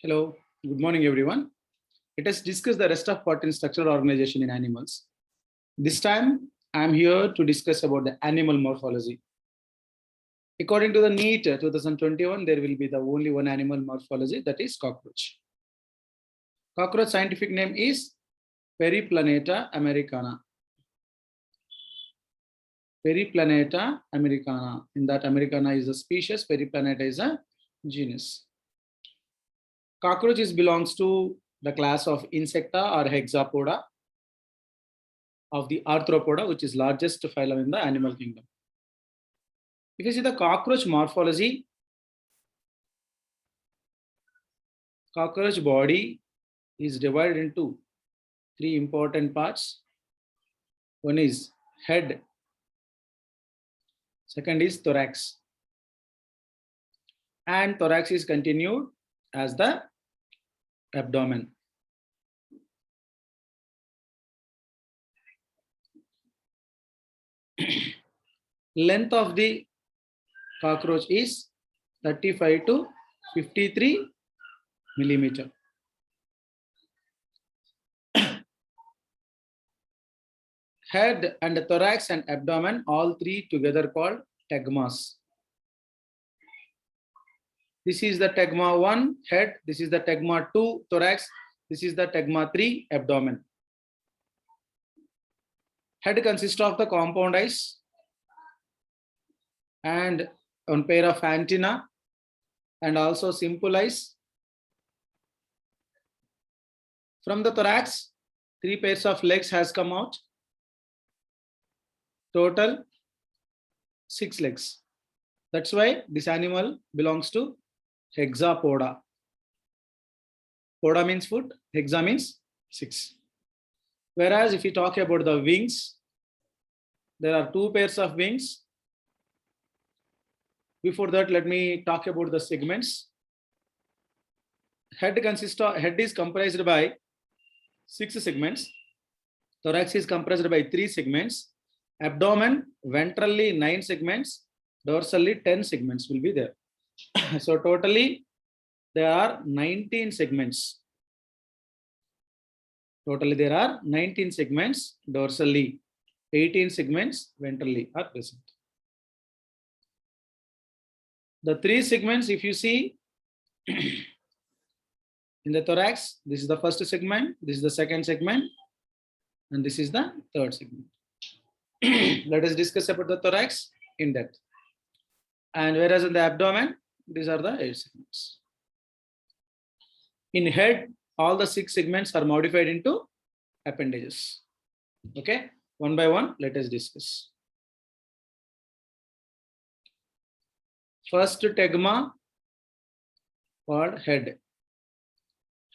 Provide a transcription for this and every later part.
Hello, good morning everyone. Let us discuss the rest of part in structural organization in animals. This time I am here to discuss about the animal morphology. According to the NEET 2021, there will be the only one animal morphology, that is cockroach. Cockroach scientific name is Periplaneta americana. Periplaneta americana. In that, americana is a species, Periplaneta is a genus. Cockroaches belongs to the class of Insecta or Hexapoda of the Arthropoda, which is largest phylum in the animal kingdom. If you see the cockroach morphology, cockroach body is divided into three important parts. One is head, second is thorax, and thorax is continued as the abdomen. Length of the cockroach is 35 to 53 millimeter. Head and thorax and abdomen, all three together called tegmas. This is the tegma 1 head, this is the tegma 2 thorax, this is the tegma 3 abdomen. Head consists of the compound eyes and one pair of antenna and also simple eyes. From the thorax, 3 pairs of legs has come out. Total 6 legs. That's why this animal belongs to Hexapoda. Poda means foot, hexa means 6. Whereas if you talk about the wings, there are 2 pairs of wings. Before that, let me talk about the segments. Head is comprised by 6 segments. Thorax is comprised by 3 segments. Abdomen, ventrally 9 segments. Dorsally 10 segments will be there. So totally there are 19 segments. Totally there are 19 segments dorsally, 18 segments ventrally are present. The 3 segments, if you see in the thorax, this is the first segment, this is the second segment, and this is the third segment. Let us discuss about the thorax in depth. And whereas in the abdomen, these are the 8 segments. In head, all the 6 segments are modified into appendages. Okay, one by one, let us discuss. First tegma called head.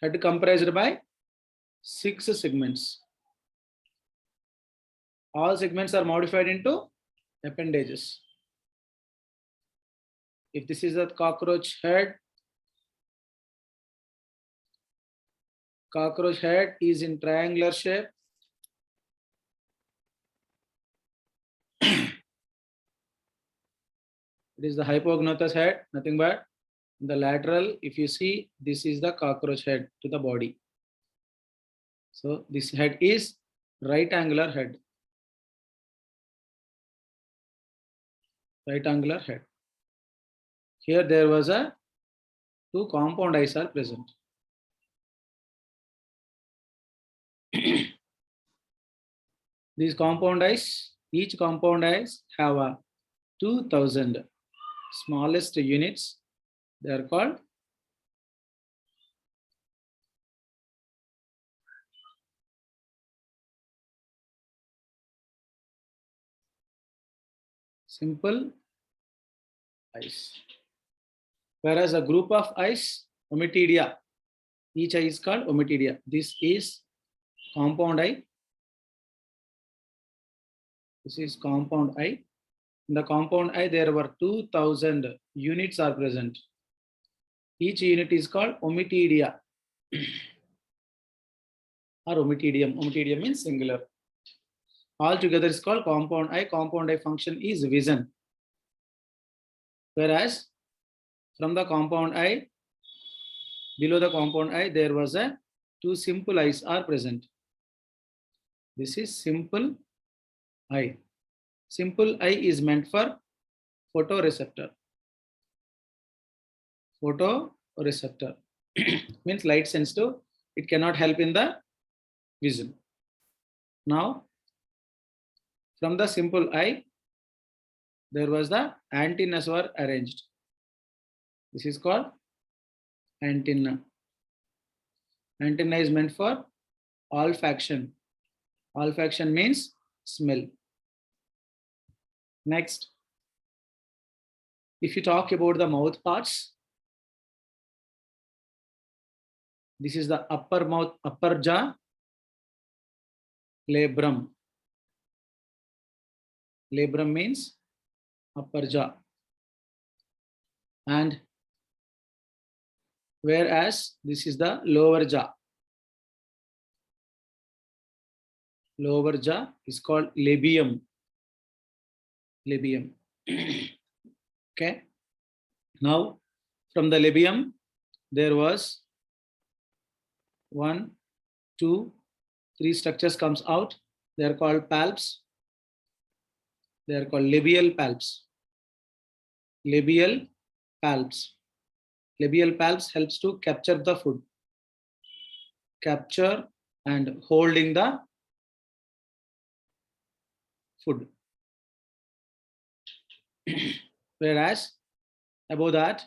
Head comprised by 6 segments. All segments are modified into appendages. If this is the cockroach head is in triangular shape. It is the hypognathous head, nothing but the lateral. If you see, this is the cockroach head to the body. So this head is right angular head. Right angular head. Here there was a 2 compound eyes are present. These compound eyes, each compound eyes have a 2000 smallest units. They are called simple eyes. Whereas a group of eyes, ommatidia, each eye is called ommatidia. This is compound eye. This is compound eye. In the compound eye, there were 2000 units are present. Each unit is called ommatidia or ommatidium. Ommatidium means singular. All together is called compound eye. Compound eye function is vision. Whereas from the compound eye, Below the compound eye, there was a two simple eyes are present. This is simple eye. Simple eye is meant for photoreceptor. Photoreceptor means light sensitive. It cannot help in the vision. Now, from the simple eye, there was the antennas were arranged. This is called antenna. Antenna is meant for olfaction. Olfaction means smell. Next, if you talk about the mouth parts, this is the upper mouth, upper jaw, labrum. Labrum means upper jaw. And whereas this is the lower jaw. Lower jaw is called labium. Labium. Okay. Now, from the labium, there was 1, 2, 3 structures comes out. They are called palps. They are called labial palps. Labial palps. Labial palps helps to capture the food. Capture and holding the food. Whereas above that,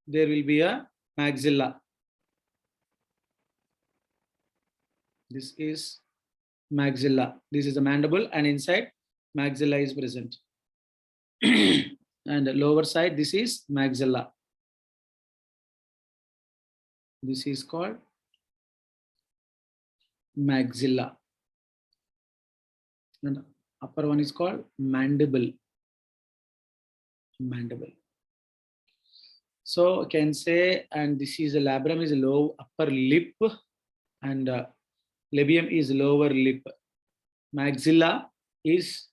there will be a maxilla. This is maxilla. This is a mandible, and inside maxilla is present. And the lower side, this is maxilla. This is called maxilla. And upper one is called mandible. Mandible. So can say, and this is a labrum is a low upper lip, and labium is lower lip. Maxilla is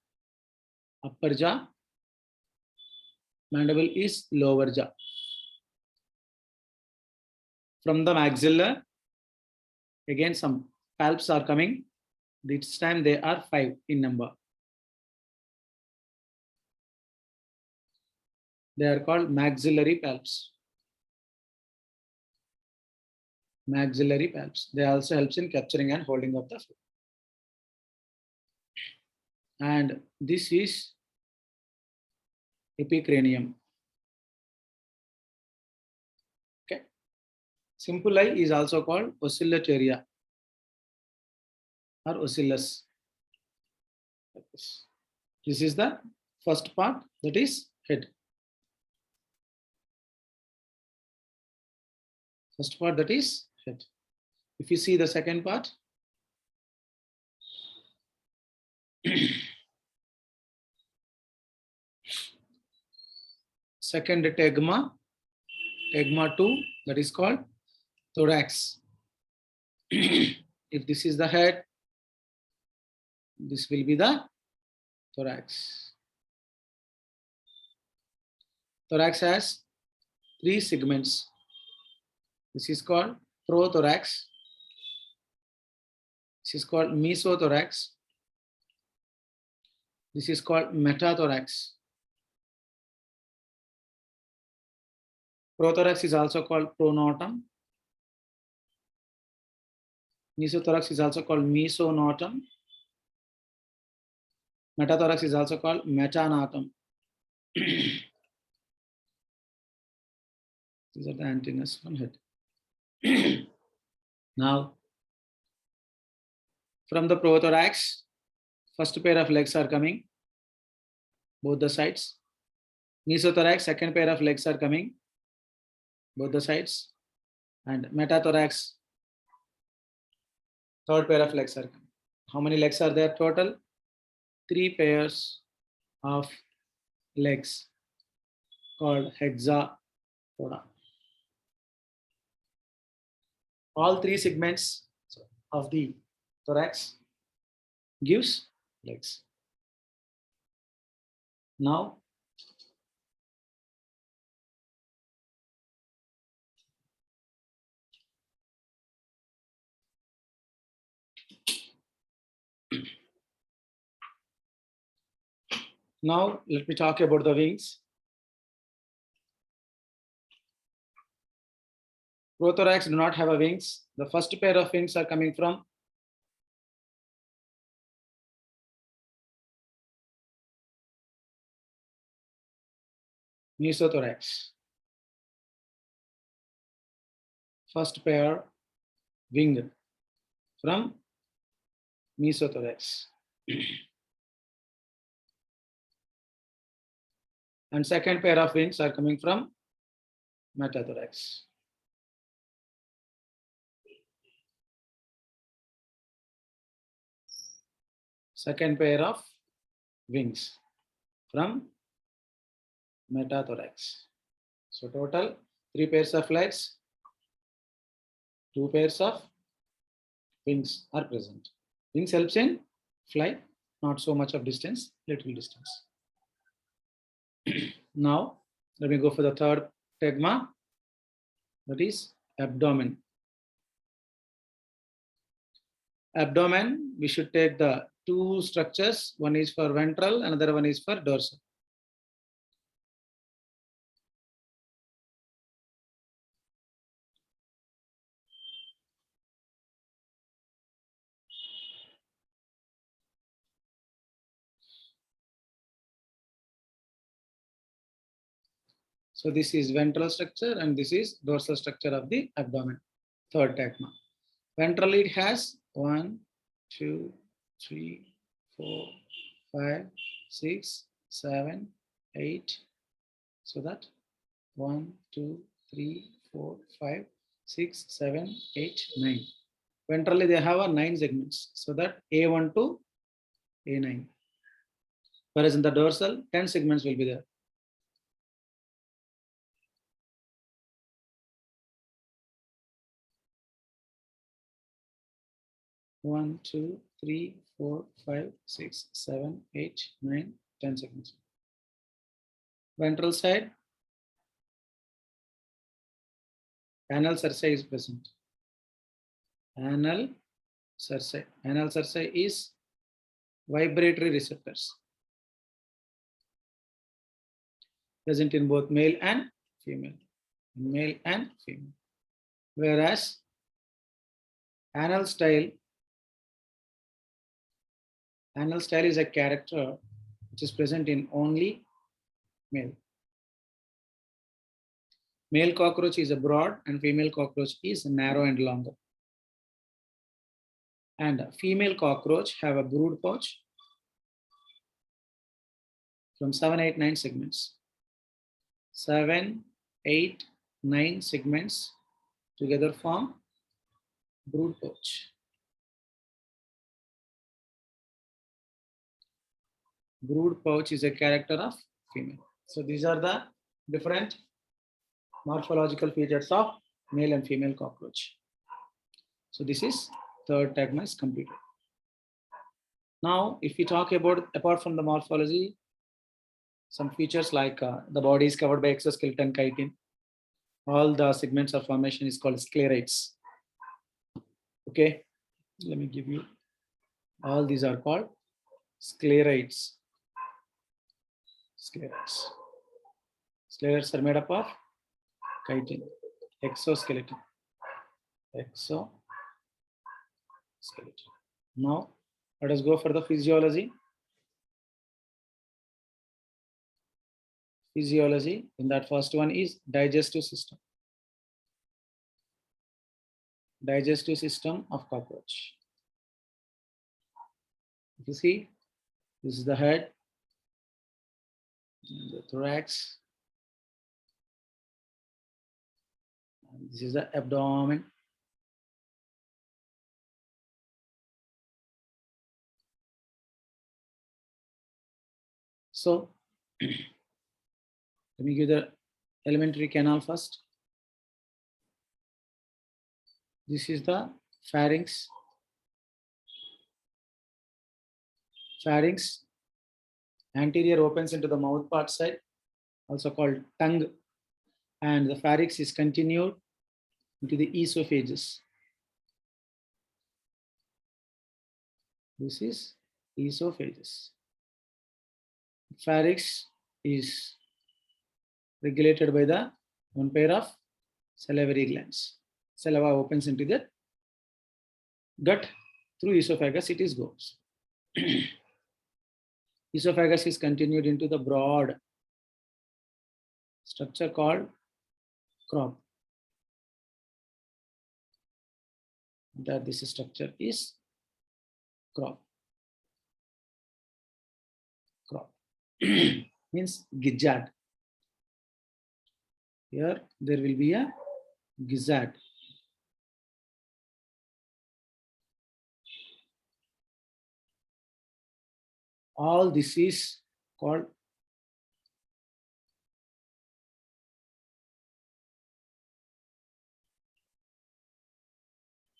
upper jaw. Mandible is lower jaw. From the maxilla, again some palps are coming. This time they are 5 in number. They are called maxillary palps. Maxillary palps. They also helps in capturing and holding of the food. And this is epicranium. Okay. Simple eye is also called oscillatoria or ocellus. This is the first part, that is head. First part, that is head. If you see the second part, second tegma, tegma 2, that is called thorax. If this is the head, this will be the thorax. Thorax has 3 segments. This is called prothorax. This is called mesothorax. This is called metathorax. Prothorax is also called pronotum. Mesothorax is also called mesonotum. Metathorax is also called metanotum. These are the antennas from head. Now, from the prothorax, first pair of legs are coming, both the sides. Mesothorax, second pair of legs are coming, both the sides. And metathorax, third pair of legs are coming. How many legs are there total? 3 pairs of legs called hexapoda. All 3 segments of the thorax gives legs. Now, Now let me talk about the wings. Prothorax do not have a wings. The first pair of wings are coming from mesothorax. First pair wing from mesothorax. And second pair of wings are coming from metathorax. Second pair of wings from metathorax. So total 3 pairs of legs, 2 pairs of wings are present. Wings helps in flight, not so much of distance, little distance. Now let me go for the third tegma, that is abdomen. Abdomen, we should take the 2 structures. One is for ventral, another one is for dorsal. So this is ventral structure and this is dorsal structure of the abdomen. Third tegma. Ventral, it has 1, 2, 3, 4, 5, 6, 7, 8. So that 1, 2, 3, 4, 5, 6, 7, 8, 9. Ventrally, they have a 9 segments. So that A1 to A9. Whereas in the dorsal, 10 segments will be there. One, 2, 3, 4, 5, 6, 7, 8, 9, 10 segments. Ventral side, anal cerci is present. Anal cerci. Anal cerci is vibratory receptors present in both male and female. Male and female. Whereas anal style is a character which is present in only male. Male cockroach is a broad and female cockroach is narrow and longer. And female cockroach have a brood pouch from 7, 8, 9 segments. 7, 8, 9 segments together form brood pouch. Brood pouch is a character of female. So these are the different morphological features of male and female cockroach. So this is third tegma is completed. Now, if we talk about apart from the morphology, some features like the body is covered by exoskeleton chitin. All the segments of formation is called sclerites. Okay, let me give you. All these are called sclerites. Sclerites. Sclerites are made up of chitin, exoskeleton. Exoskeleton. Now, let us go for the physiology. Physiology, in that first one is digestive system. Digestive system of cockroach. If you see, this is the head, the thorax, and this is the abdomen. So, let me give the alimentary canal first. This is the pharynx. Pharynx anterior opens into the mouth part side, also called tongue, and the pharynx is continued into the esophagus. This is esophagus. Pharynx is regulated by the one pair of salivary glands. Saliva opens into the gut. Through esophagus it is goes. Esophagus is continued into the broad structure called crop. That this structure is crop. Crop means gizzard. Here there will be a gizzard. All this is called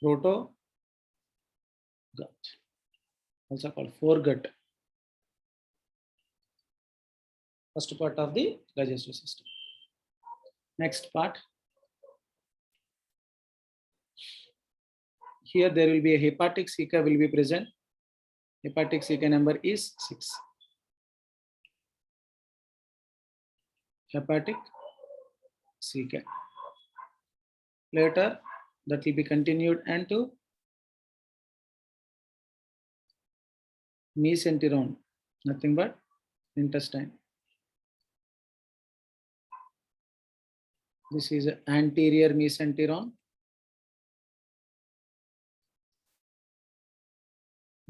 proto gut, also called foregut. First part of the digestive system. Next part. Here there will be a hepatic ceca will be present. Hepatic ceca number is 6. Hepatic ceca. Later that will be continued into mesenteron, nothing but intestine. This is anterior mesenteron.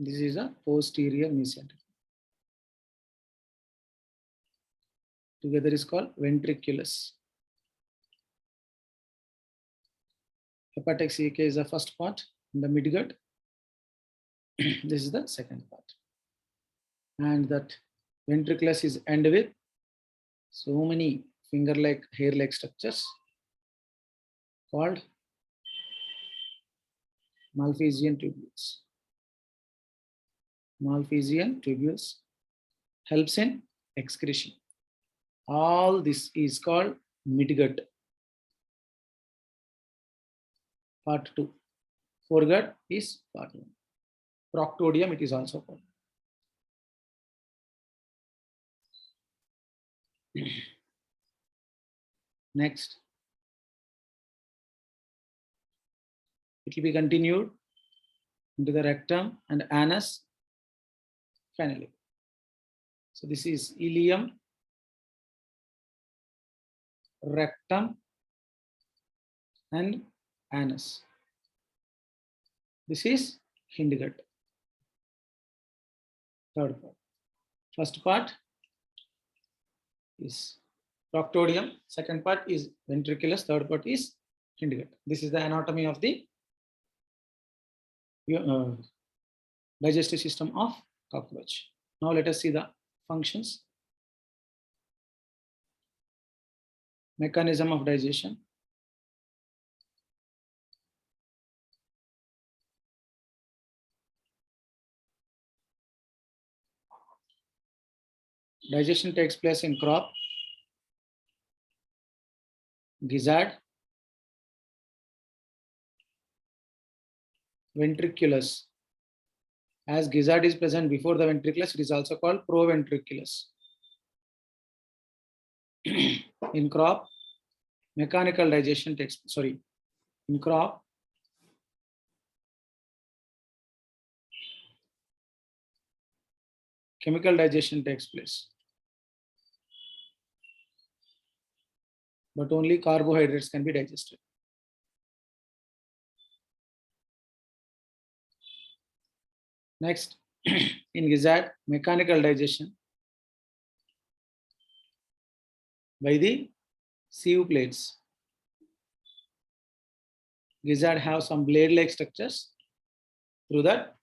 This is a posterior mesenteron. Together is called ventriculus. Hepatic ceca is the first part in the midgut. This is the second part. And that ventriculus is end with so many finger-like, hair-like structures called Malpighian tubules. Malpighian tubules helps in excretion. All this is called midgut. Part 2. Foregut is part 1. Proctodium it is also called. Next, it will be continued into the rectum and anus finally. So this is ileum, rectum and anus. This is hindgut. Third part. First part is proctodium, second part is ventriculus, third part is hindgut. This is the anatomy of the digestive system of cockroach. Now let us see the functions. Mechanism of digestion. Digestion takes place in crop, gizzard, ventriculus. As gizzard is present before the ventriculus, it is also called proventriculus. In crop, mechanical digestion takes, in crop, chemical digestion takes place. But only carbohydrates can be digested. Next, in gizzard, mechanical digestion by the sieve plates. Gizzard have some blade-like structures. Through that,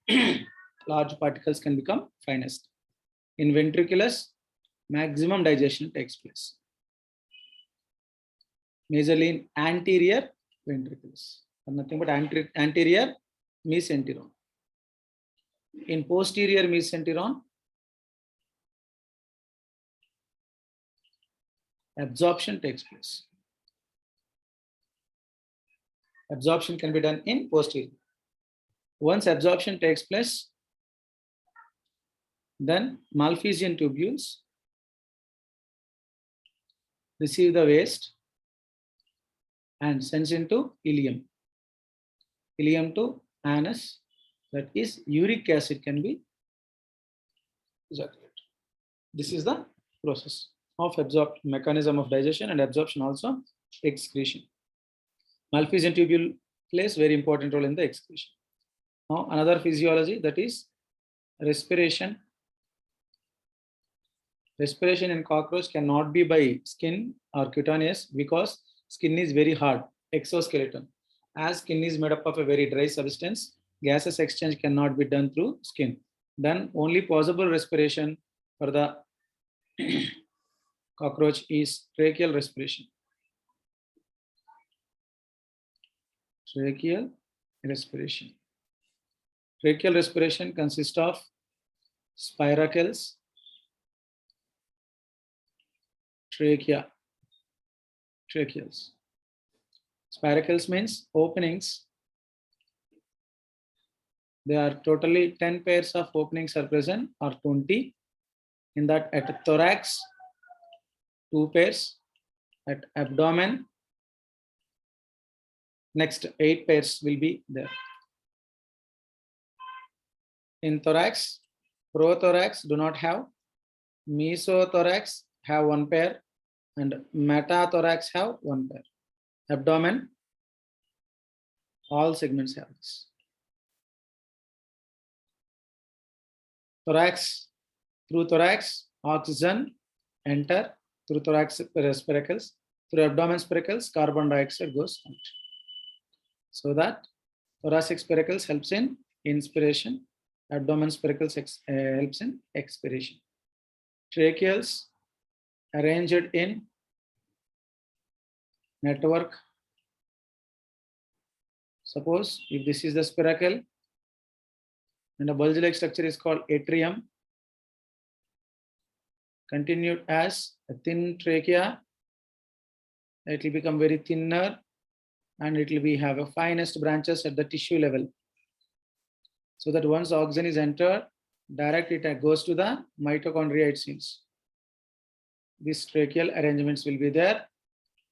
large particles can become finest. In ventriculus, maximum digestion takes place. Majorly in anterior ventriculus, nothing but anterior mesenteron. In posterior mesenteron, absorption takes place. Absorption can be done in posterior. Once absorption takes place, then Malpighian tubules receive the waste and sends into ileum. Ileum to anus, that is uric acid can be ejaculated. This is the process of absorption, mechanism of digestion and absorption, also excretion. Malphizian tubule plays very important role in the excretion. Now another physiology, that is respiration. Respiration in cockroach cannot be by skin or cutaneous because skin is very hard, exoskeleton. As skin is made up of a very dry substance, gases exchange cannot be done through skin. Then only possible respiration for the cockroach is tracheal respiration. Tracheal respiration. Tracheal respiration consists of spiracles, trachea, tracheals. Spiracles means openings. There are totally 10 pairs of openings are present, or 20. In that, at thorax, 2 pairs. At abdomen, next 8 pairs will be there. In thorax, prothorax do not have, mesothorax have 1 pair, and metathorax have 1 pair. Abdomen, all segments have this. Thorax, through thorax, oxygen enter through thorax spiracles. Through abdomen spiracles, carbon dioxide goes out. So that thoracic spiracles helps in inspiration, abdomen spiracles helps in expiration. Tracheals arranged in network. Suppose if this is the spiracle and a bulge-like structure is called atrium, continued as a thin trachea, it will become very thinner and it will be have a finest branches at the tissue level. So that once oxygen is entered, direct it goes to the mitochondria, it seems. These tracheal arrangements will be there,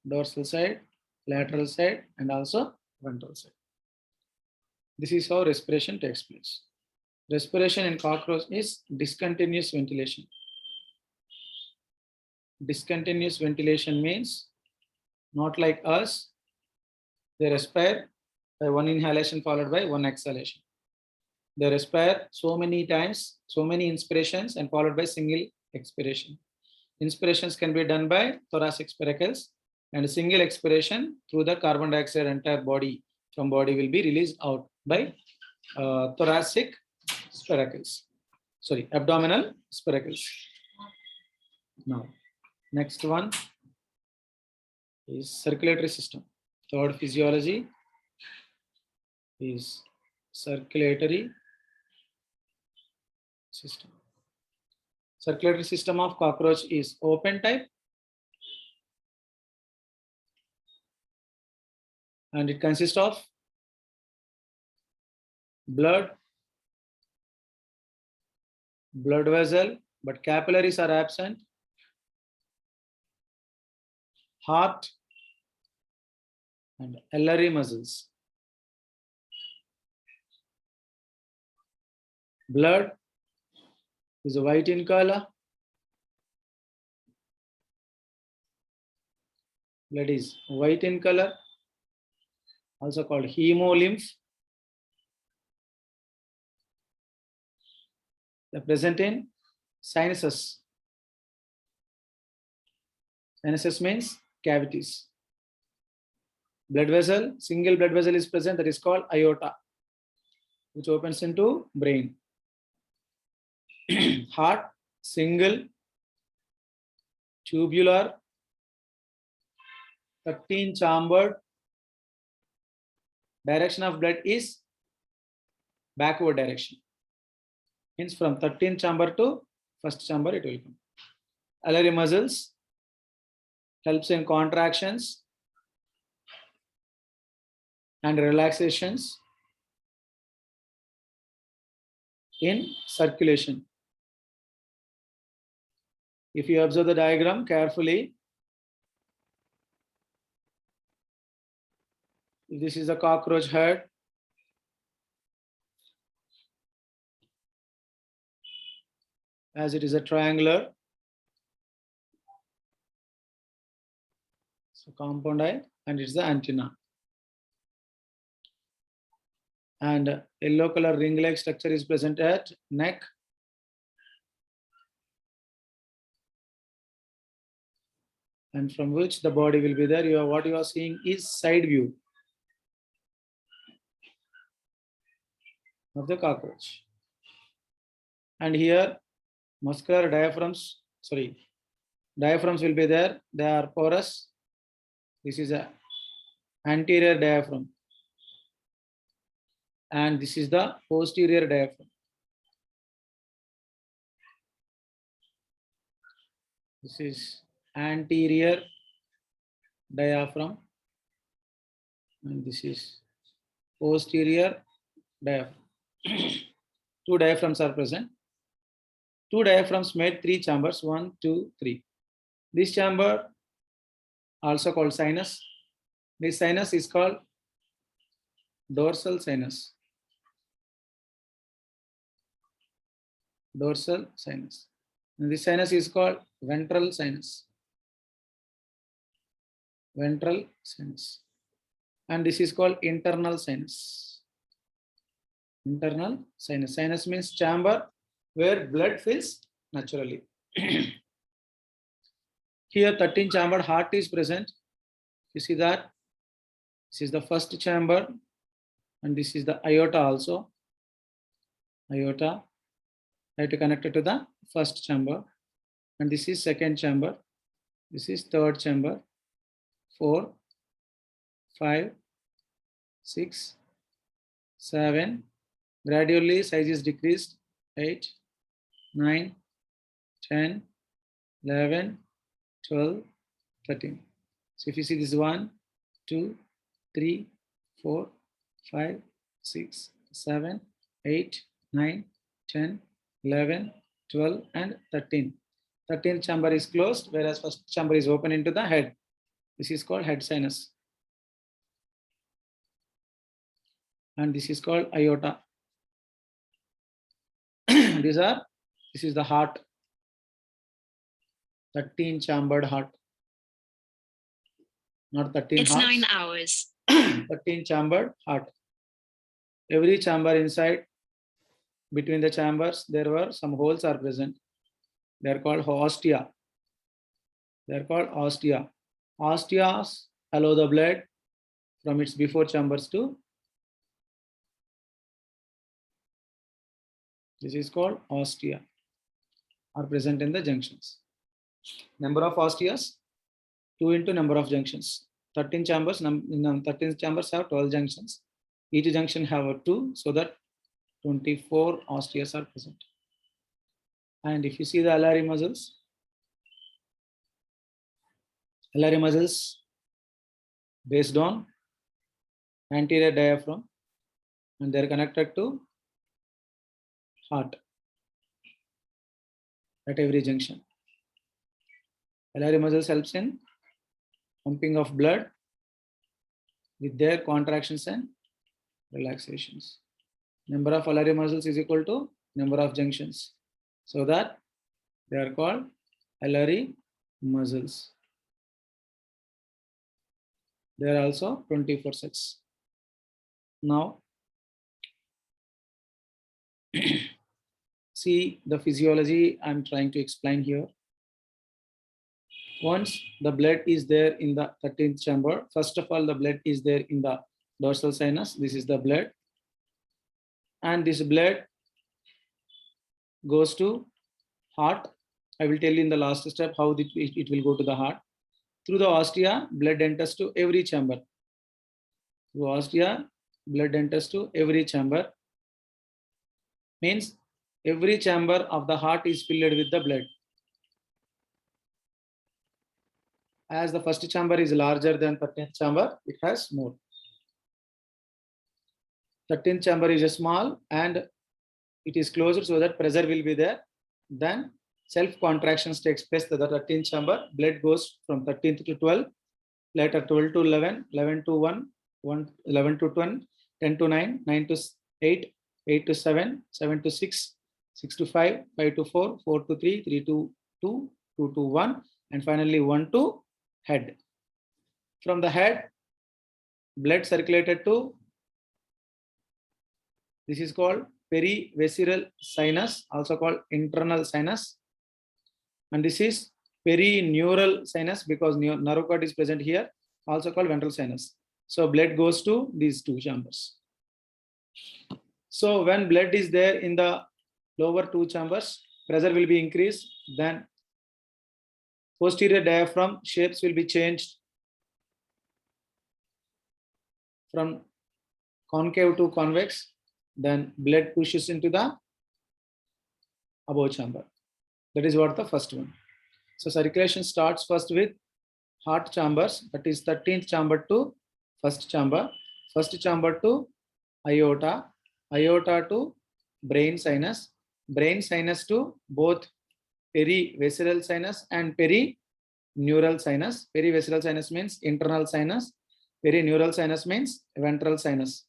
dorsal side, lateral side, and also ventral side. This is how respiration takes place. Respiration in cockroach is discontinuous ventilation. Discontinuous ventilation means not like us, they respire by 1 inhalation followed by 1 exhalation. They respire so many times, so many inspirations and followed by single expiration. Inspirations can be done by thoracic spiracles and single expiration through the carbon dioxide entire body from body will be released out by thoracic spiracles. Sorry, abdominal spiracles. Now, next one is circulatory system. Third physiology is circulatory system. Circulatory system of cockroach is open type and it consists of blood vessel, but capillaries are absent, heart and ellery muscles. Blood is white in color. Blood is white in color, also called hemolymph. They are present in sinuses. Sinuses means cavities. Blood vessel, single blood vessel is present, that is called aorta, which opens into brain. Heart, single, tubular, 13-chambered. Direction of blood is backward direction. Means from 13th chamber to first chamber it will come. Ellery muscles helps in contractions and relaxations in circulation. If you observe the diagram carefully, This is the cockroach head. As it is a triangular. So compound eye, and it's the antenna. And yellow color ring-like structure is present at neck. And from which the body will be there. What you are seeing is side view of the cockroach. And here muscular diaphragms, diaphragms will be there. They are porous. This is a anterior diaphragm. And this is the posterior diaphragm. This is anterior diaphragm. And this is posterior diaphragm. Two diaphragms are present. Two diaphragms made three chambers, 1, 2, 3. This chamber, also called sinus. This sinus is called dorsal sinus. Dorsal sinus. And this sinus is called ventral sinus. Ventral sinus. And this is called internal sinus. Internal sinus. Sinus means chamber where blood fills naturally. Here 13 chambered heart is present. You see that this is the first chamber, and this is the aorta also. Aorta, right, connected to the first chamber, and this is second chamber. This is third chamber. 4, 5, 6, 7. Gradually size is decreased. 8, 9, 10, 11, 12, 13. So if you see this 1, 2, 3, 4, 5, 6, 7, 8, 9, 10, 11, 12, and 13. 13th chamber is closed, whereas first chamber is open into the head. This is called head sinus. And this is called aorta. This is the heart. 13 chambered heart. Not 13 It's hearts. 9 hours. 13 chambered heart. Every chamber inside, between the chambers, there were some holes are present. They are called ostia. They are called ostia. Ostias allow the blood from its before chambers to. This is called ostia, are present in the junctions. Number of ostias, 2 into number of junctions. 13 chambers, 13 chambers have 12 junctions. Each junction have 2, so that 24 ostias are present. And if you see the alari muscles based on anterior diaphragm, and they are connected to heart at every junction. Alari muscles helps in pumping of blood with their contractions and relaxations. Number of alari muscles is equal to number of junctions, so that they are called alari muscles. There are also 24 sets. Now, see the physiology I'm trying to explain here. Once the blood is there in the 13th chamber, first of all, the blood is there in the dorsal sinus. This is the blood. And this blood goes to heart. I will tell you in the last step how it will go to the heart. Through the ostia, blood enters to every chamber. Through ostia, blood enters to every chamber. Means every chamber of the heart is filled with the blood. As the first chamber is larger than 13th chamber, it has more. 13th chamber is small and it is closer, so that pressure will be there. Then self-contractions takes place to the 13th chamber. Blood goes from 13th to 12, later 12 to 11, 11 to 1, 1, 11 to 12, 10 to 9, 9 to 8, 8 to 7, 7 to 6, 6 to 5, 5 to 4, 4 to 3, 3 to 2, 2 to 1, and finally 1 to head. From the head, blood circulated to, this is called perivisceral sinus, also called internal sinus. And this is perineural sinus because nerve cord is present here, also called ventral sinus. So blood goes to these two chambers. So when blood is there in the lower two chambers, pressure will be increased, then posterior diaphragm shapes will be changed from concave to convex, then blood pushes into the above chamber. That is what the first one. So circulation starts first with heart chambers, that is 13th chamber to first chamber to aorta, aorta to brain sinus to both perivisceral sinus and perineural sinus. Perivisceral sinus means internal sinus, perineural sinus means ventral sinus.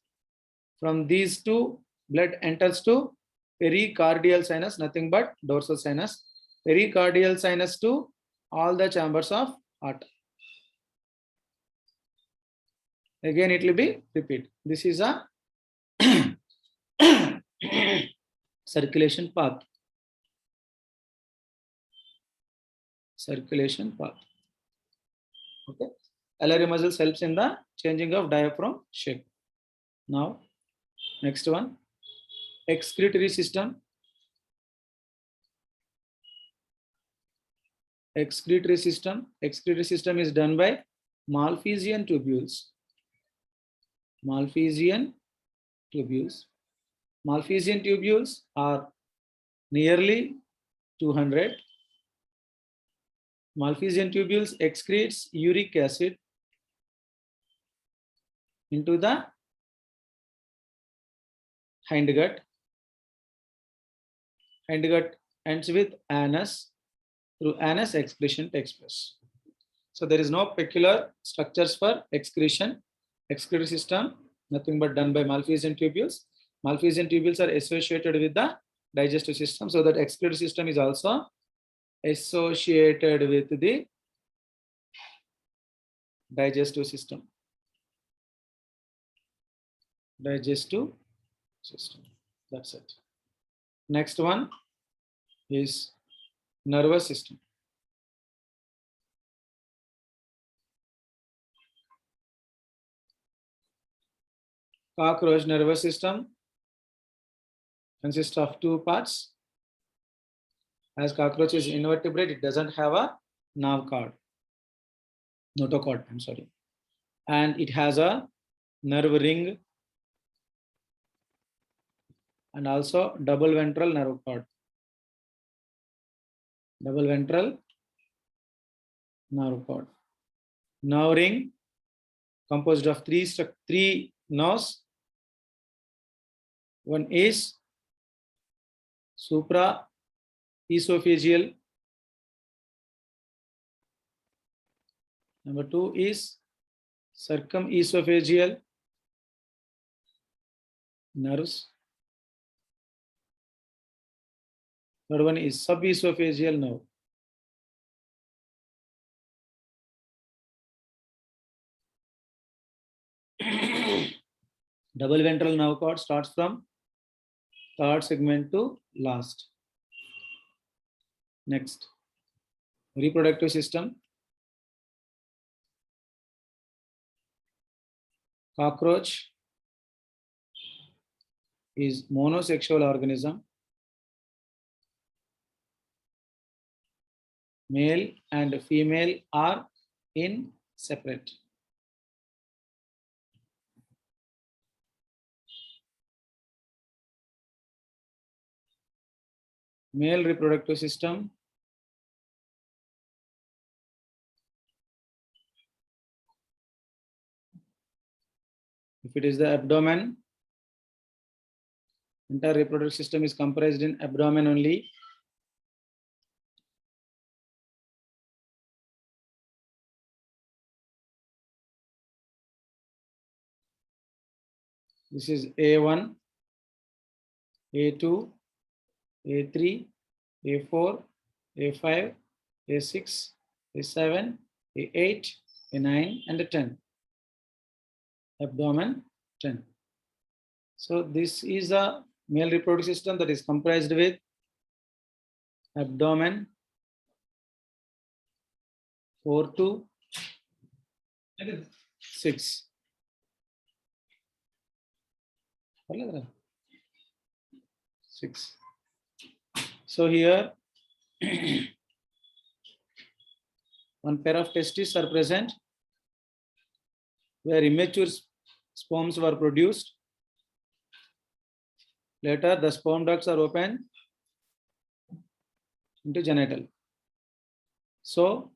From these two, blood enters to pericardial sinus, nothing but dorsal sinus, pericardial sinus to all the chambers of heart. Again, it will be repeat. This is a circulation path. Circulation path. Okay. Alveolar muscles helps in the changing of diaphragm shape. Now, next one, excretory system. Excretory system is done by Malpighian tubules. Malpighian tubules are nearly 200. Malpighian tubules excretes uric acid into the hindgut. Hindgut ends with anus. Through anus, excretion takes place. So there is no peculiar structures for excretion. Excretory system, nothing but done by Malpighian tubules. Malpighian tubules are associated with the digestive system, so that excretory system is also associated with the digestive system. Digestive system. That's it. Next one is nervous system. Cockroach nervous system consists of two parts. As cockroach is invertebrate, it doesn't have a nerve cord, notochord, I'm sorry. And it has a nerve ring and also double ventral nerve cord. Double ventral nerve cord. Nerve ring composed of three nerves. One is supraesophageal. Number two is circumesophageal nerves. Third one is subesophageal nerve. Double ventral nerve cord starts from third segment to last. Next, reproductive system. Cockroach is monosexual organism. Male and female are in separate. Male reproductive system. If it is the abdomen, entire reproductive system is comprised in abdomen only. This is A1, A2, A3, A4, A5, A6, A7, A8, A9, and A10. Abdomen 10. So this is a male reproductive system that is comprised with abdomen 4 to 6. Six. So here one pair of testes are present where immature sperms were produced. Later the sperm ducts are opened into genital. So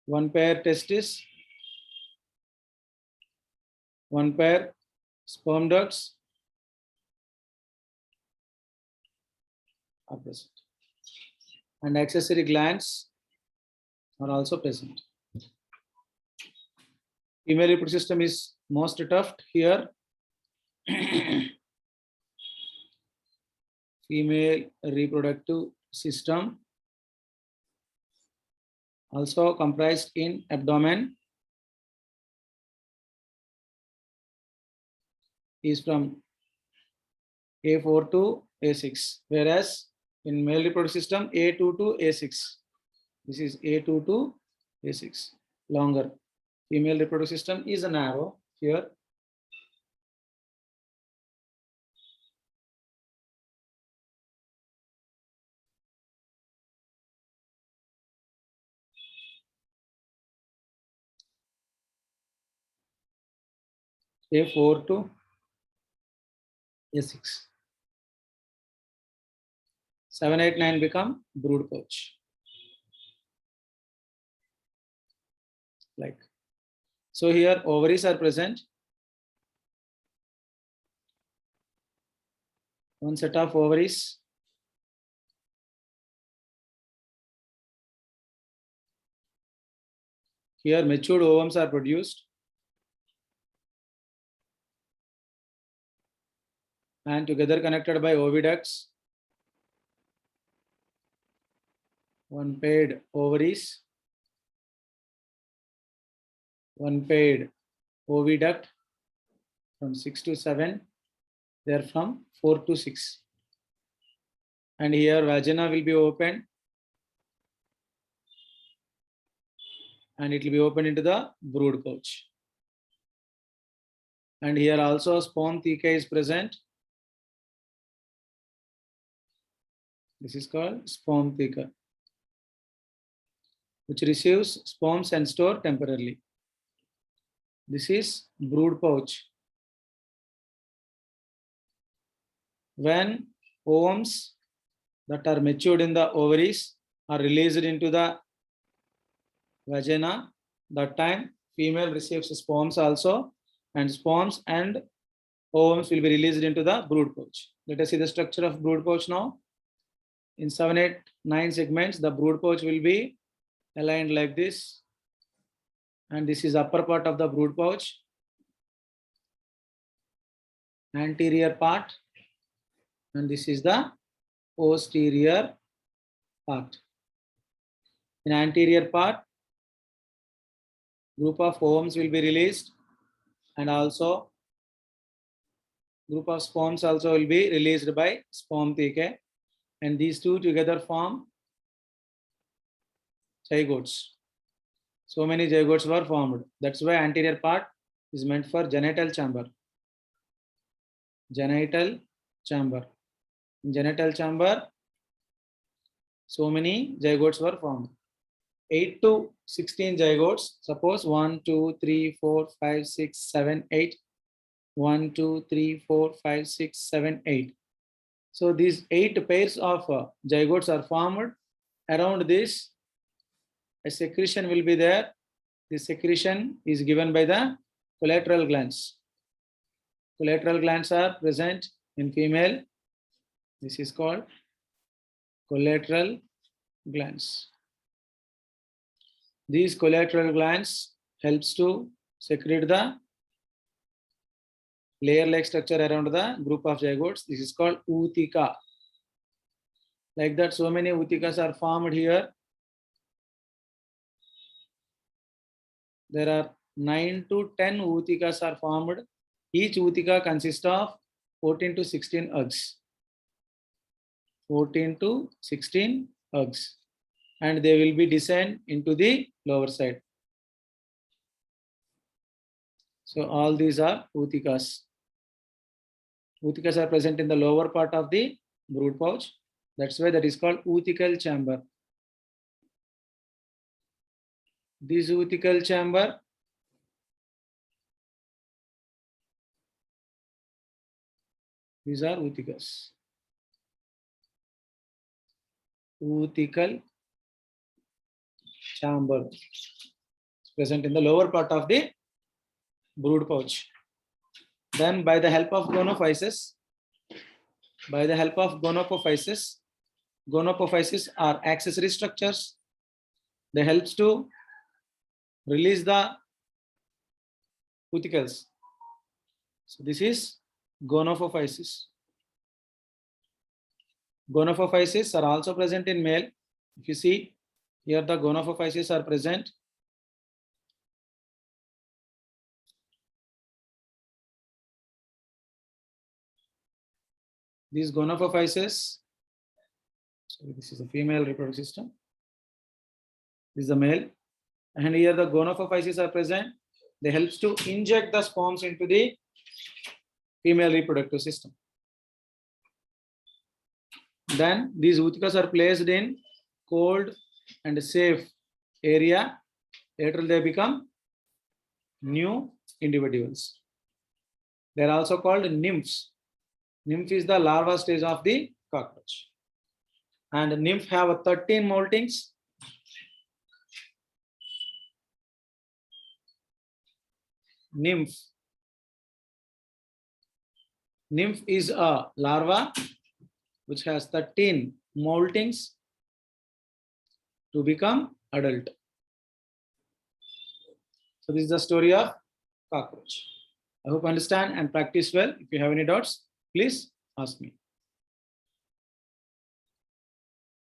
one pair testis, one pair sperm ducts are present, and accessory glands are also present. Female reproductive system is most tough here. Female reproductive system also comprised in abdomen is from A4 to A6, whereas in male reproductive system A2 to A6. This is A2 to A6, longer. Female reproductive system is narrow here. A4 to A6. 7, 8, 9 become brood pouch. Like so, here ovaries are present. One set of ovaries. Here matured ovums are produced. And together connected by oviducts. One paired ovaries. One paired oviduct from 6 to 7. They are from 4 to 6. And here vagina will be opened. And it will be opened into the brood pouch. And here also sperm theca is present. This is called sperm theca, which receives sperms and store temporarily. This is brood pouch. When ovums that are matured in the ovaries are released into the vagina, that time female receives sperms also, and sperms and ovums will be released into the brood pouch. Let us see the structure of brood pouch now. In 7, 8, 9 segments, the brood pouch will be aligned like this. And this is upper part of the brood pouch, anterior part, and this is the posterior part. In anterior part, group of ovums will be released, and also group of sperms also will be released by sperm theca, and these two together form zygotes. So many zygotes were formed. That's why anterior part is meant for genital chamber. Genital chamber. In genital chamber, so many zygotes were formed. 8 to 16 zygotes. Suppose 1, 2, 3, 4, 5, 6, 7, 8. 1, 2, 3, 4, 5, 6, 7, 8. So these 8 pairs of zygotes are formed. Around this, a secretion will be there. This secretion is given by the collateral glands. Collateral glands are present in female. This is called collateral glands. These collateral glands helps to secrete the layer-like structure around the group of zygotes. This is called ootica. Like that, so many ooticas are formed here. There are 9 to 10 ooticas are formed. Each ootica consists of 14 to 16 eggs. 14 to 16 eggs. And they will be descend into the lower side. So all these are ooticas. Ooticas are present in the lower part of the brood pouch. That's why that is called ootical chamber. This ootical chamber these are ooticas. Ootical chamber is present in the lower part of the brood pouch. Then by the help of gonophysis, gonophysis are accessory structures. They helps to release the ooticals. So this is gonophysis. Gonophysis are also present in male. If you see here, the gonophysis are present. These gonophysis, so this is a female reproductive system. This is the male, and here the gonophysis are present. They helps to inject the sperms into the female reproductive system. Then these ooticas are placed in cold and safe area. Later they become new individuals. They are also called nymphs. Nymph is the larva stage of the cockroach. And nymph have 13 moltings. Nymph is a larva which has 13 moltings to become adult. So this is the story of cockroach. I hope you understand and practice well. If you have any doubts, please ask me.